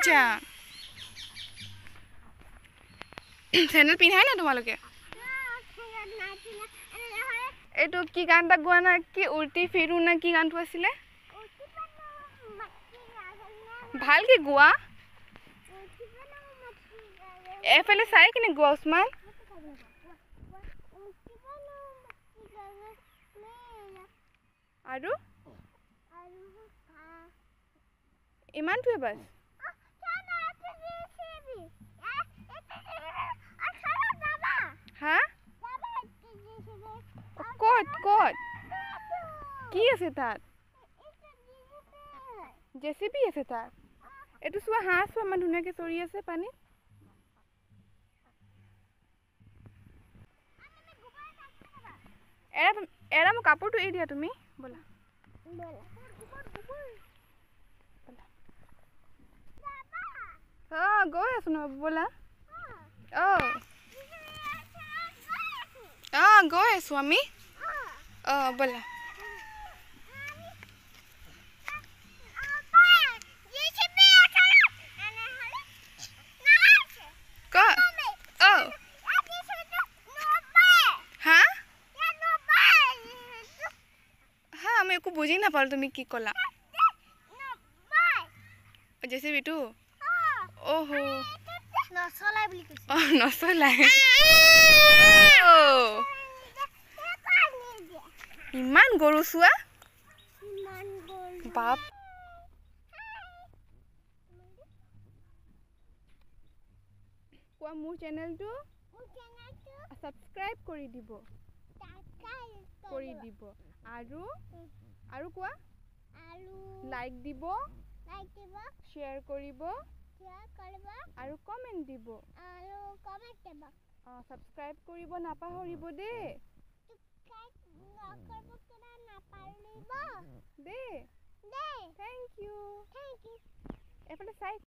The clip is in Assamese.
আচ্ছা চেনেল পিন্ধাই না তোমালোকে এইটো কি গান এটা গোৱা না কি উল্টি ফিৰু না কি গানটো আছিলে ভালকে গোৱা এফালে চাই কিনে গোৱা উছমান আৰু ইমানটোৱে বাস হা ক'ত ক'ত কি আছে তাত জেচিপি আছে তাত এইটো চোৱা হাঁহ চোৱা ইমান ধুনীয়াকৈ চৰি আছে পানীত এৰা মোক কাপোৰটো এৰি দিয়া তুমি ব'লা গৈ আছো ন ব'লা গৈ আছো আমি ব'লা আমি একো বুজি নাপালো তুমি কি ক'লা জেচিবিটো ওহো নচলাই বুলি কৈছে নচলাই ইমান গৰু চোৱা বাপ কোৱা মোৰ চেনেলটো সাবস্ক্ৰাইব কৰি দিব আৰু কোৱা লাইক দিব শ্বেয়াৰ কৰিব আৰু কমেন্ট দিব সাবস্ক্ৰাইব কৰিব নাপাহৰিব দেই থেংক ইউ এফালে চাই